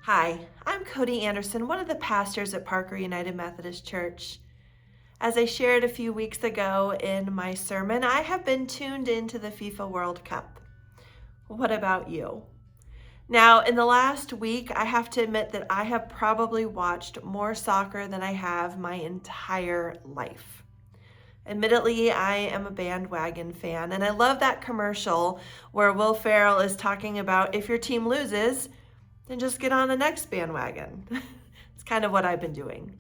Hi, I'm Cody Anderson, one of the pastors at Parker United Methodist Church. As I shared a few weeks ago in my sermon, I have been tuned into the FIFA World Cup. What about you? Now, in the last week, I have to admit that I have probably watched more soccer than I have my entire life. Admittedly, I am a bandwagon fan, and I love that commercial where Will Ferrell is talking about if your team loses, then just get on the next bandwagon. It's kind of what I've been doing.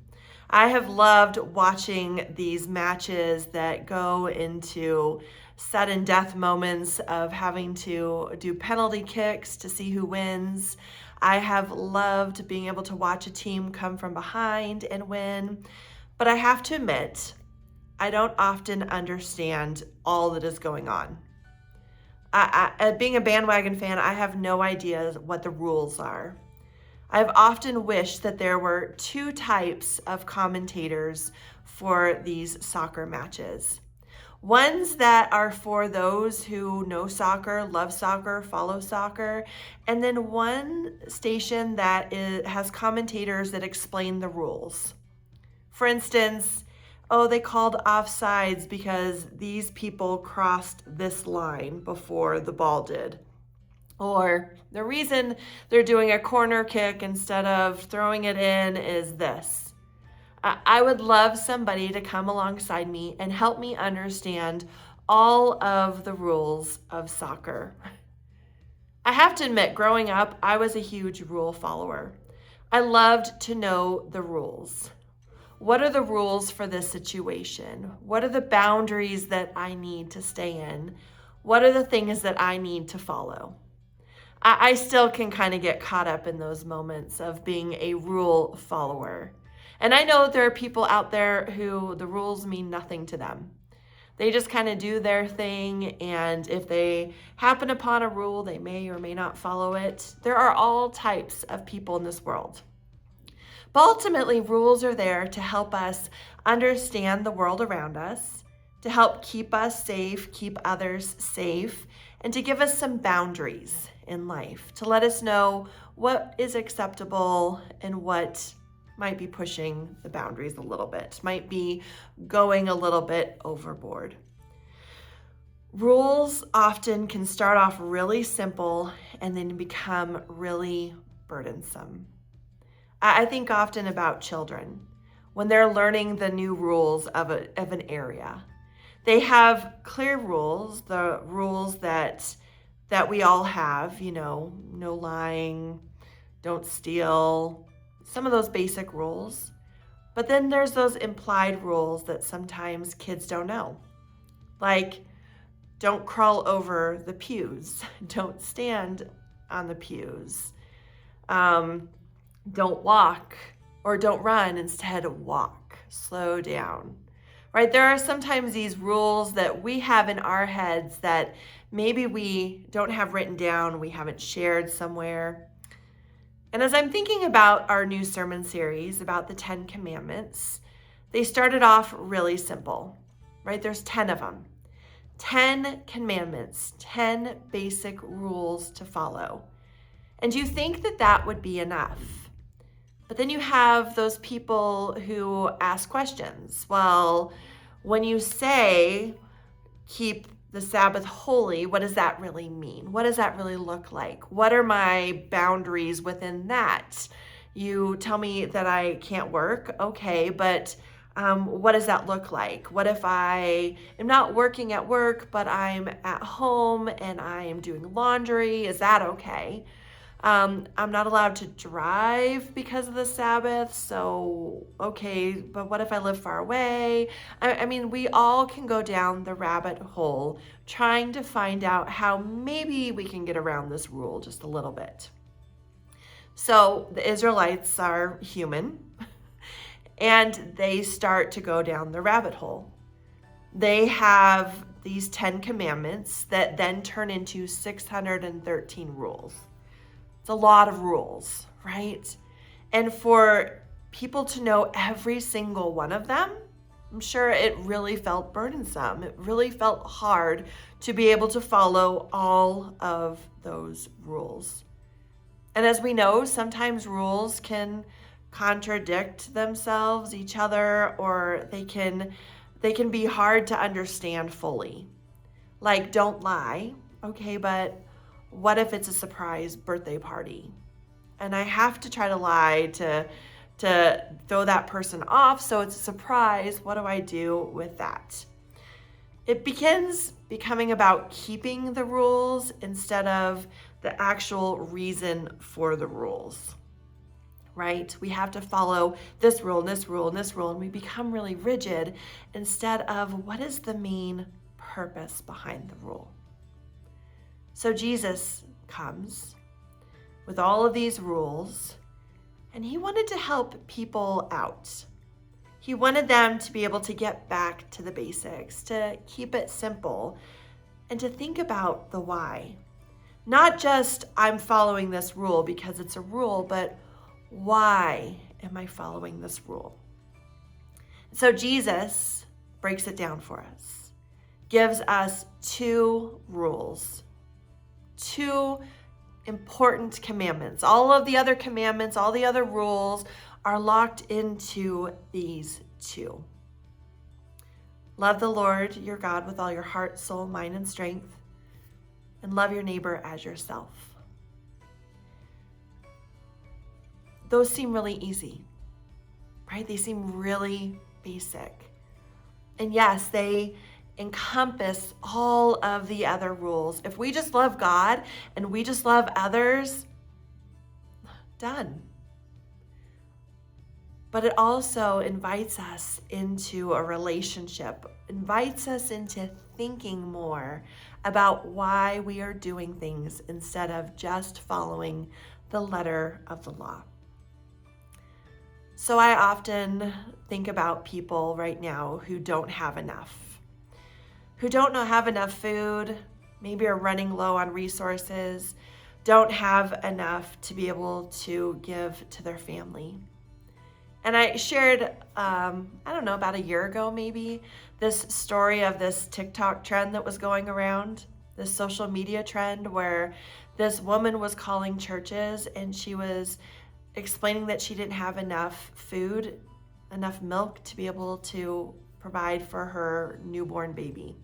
I have loved watching these matches that go into sudden death moments of having to do penalty kicks to see who wins. I have loved being able to watch a team come from behind and win. But I have to admit, I don't often understand all that is going on. Being a bandwagon fan, I have no idea what the rules are. I've often wished that there were two types of commentators for these soccer matches. Ones that are for those who know soccer, love soccer, follow soccer, and then one station that has commentators that explain the rules. For instance, they called offsides because these people crossed this line before the ball did. Or the reason they're doing a corner kick instead of throwing it in is this. I would love somebody to come alongside me and help me understand all of the rules of soccer. I have to admit, growing up, I was a huge rule follower. I loved to know the rules. What are the rules for this situation? What are the boundaries that I need to stay in? What are the things that I need to follow? I still can kind of get caught up in those moments of being a rule follower. And I know there are people out there who the rules mean nothing to them. They just kind of do their thing, and if they happen upon a rule, they may or may not follow it. There are all types of people in this world. But ultimately, rules are there to help us understand the world around us, to help keep us safe, keep others safe, and to give us some boundaries in life, to let us know what is acceptable and what might be pushing the boundaries a little bit, might be going a little bit overboard. Rules often can start off really simple and then become really burdensome. I think often about children when they're learning the new rules of an area. They have clear rules, the rules that we all have, no lying, don't steal, some of those basic rules. But then there's those implied rules that sometimes kids don't know. Like, don't crawl over the pews, don't stand on the pews. Don't walk or don't run, instead walk, slow down, right? There are sometimes these rules that we have in our heads that maybe we don't have written down, we haven't shared somewhere. And as I'm thinking about our new sermon series about the 10 Commandments, they started off really simple, right? There's 10 of them. 10 commandments, 10 basic rules to follow. And you think that that would be enough. But then you have those people who ask questions. Well, when you say keep the Sabbath holy, what does that really mean? What does that really look like? What are my boundaries within that? You tell me that I can't work, okay, but what does that look like? What if I am not working at work, but I'm at home and I am doing laundry? Is that okay? I'm not allowed to drive because of the Sabbath, so okay, but what if I live far away? I mean, we all can go down the rabbit hole trying to find out how maybe we can get around this rule just a little bit. So the Israelites are human, and they start to go down the rabbit hole. They have these 10 commandments that then turn into 613 rules. It's a lot of rules, right? And for people to know every single one of them, I'm sure it really felt burdensome. It really felt hard to be able to follow all of those rules. And as we know, sometimes rules can contradict themselves, each other, or they can be hard to understand fully. Like, don't lie. Okay, but what if it's a surprise birthday party? And I have to try to lie to throw that person off, so it's a surprise. What do I do with that? It begins becoming about keeping the rules instead of the actual reason for the rules, right? We have to follow this rule and this rule and this rule, and we become really rigid instead of what is the main purpose behind the rule. So Jesus comes with all of these rules, and he wanted to help people out. He wanted them to be able to get back to the basics, to keep it simple, and to think about the why. Not just, I'm following this rule because it's a rule, but why am I following this rule? So Jesus breaks it down for us, gives us 2 rules, 2 important commandments. All of the other commandments, all the other rules are locked into these 2. Love the Lord your God with all your heart, soul, mind, and strength, and love your neighbor as yourself. Those seem really easy, right? They seem really basic. And yes, they encompass all of the other rules. If we just love God and we just love others, done. But it also invites us into a relationship, invites us into thinking more about why we are doing things instead of just following the letter of the law. So I often think about people right now who don't have enough, who don't have enough food, maybe are running low on resources, don't have enough to be able to give to their family. And I shared, about a year ago maybe, this story of this TikTok trend that was going around, this social media trend where this woman was calling churches and she was explaining that she didn't have enough food, enough milk to be able to provide for her newborn baby.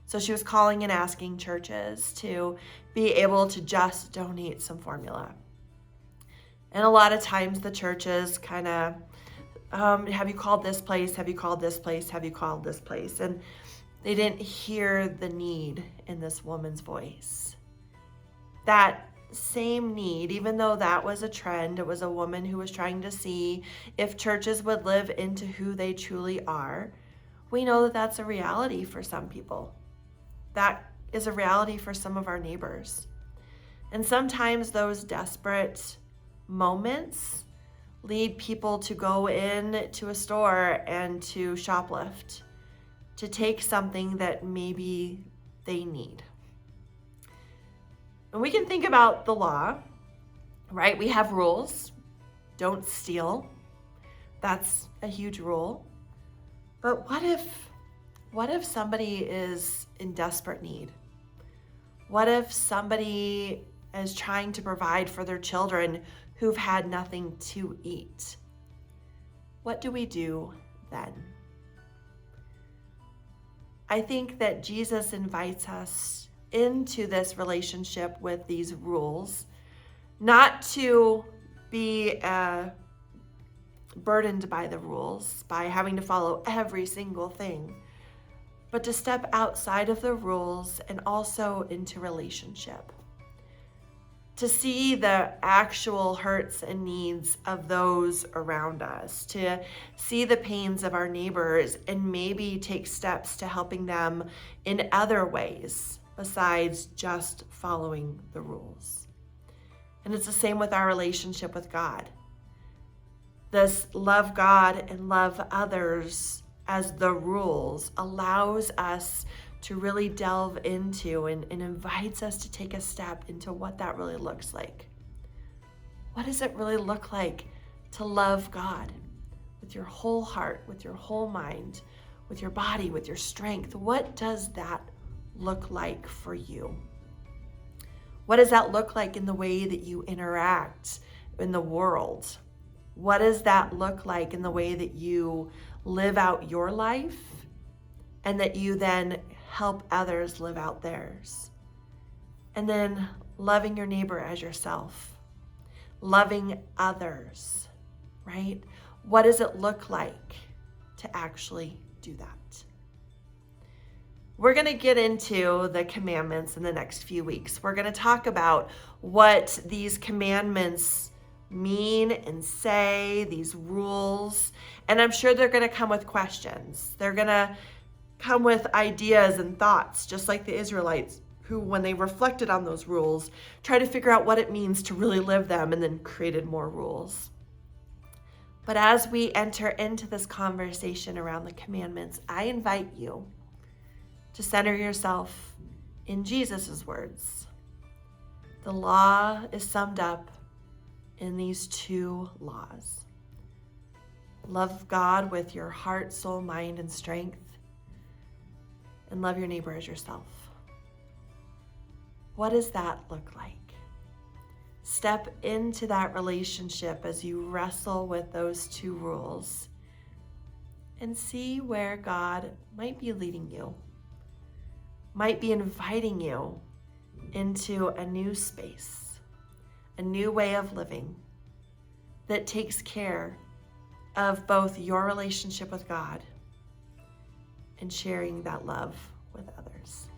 So she was calling and asking churches to be able to just donate some formula. And a lot of times the churches kind of, have you called this place? Have you called this place? Have you called this place? And they didn't hear the need in this woman's voice. That same need, even though that was a trend, it was a woman who was trying to see if churches would live into who they truly are. We know that that's a reality for some people. That is a reality for some of our neighbors. And sometimes those desperate moments lead people to go in to a store and to shoplift, to take something that maybe they need. And we can think about the law, right? We have rules. Don't steal. That's a huge rule. But what if somebody is in desperate need? What if somebody is trying to provide for their children who've had nothing to eat? What do we do then? I think that Jesus invites us into this relationship with these rules, not to be burdened by the rules, by having to follow every single thing, but to step outside of the rules and also into relationship. To see the actual hurts and needs of those around us, to see the pains of our neighbors and maybe take steps to helping them in other ways besides just following the rules. And it's the same with our relationship with God. This love God and love others as the rules allows us to really delve into and invites us to take a step into what that really looks like. What does it really look like to love God with your whole heart, with your whole mind, with your body, with your strength? What does that look like for you? What does that look like in the way that you interact in the world? What does that look like in the way that you live out your life and that you then help others live out theirs? And then loving your neighbor as yourself, loving others, right? What does it look like to actually do that? We're going to get into the commandments in the next few weeks. We're going to talk about what these commandments mean and say, these rules. And I'm sure they're going to come with questions. They're going to come with ideas and thoughts, just like the Israelites, who, when they reflected on those rules, tried to figure out what it means to really live them and then created more rules. But as we enter into this conversation around the commandments, I invite you to center yourself in Jesus' words. The law is summed up in these 2 laws. Love God with your heart, soul, mind, and strength, and love your neighbor as yourself. What does that look like? Step into that relationship as you wrestle with those 2 rules and see where God might be leading you, might be inviting you into a new space, a new way of living that takes care of both your relationship with God and sharing that love with others.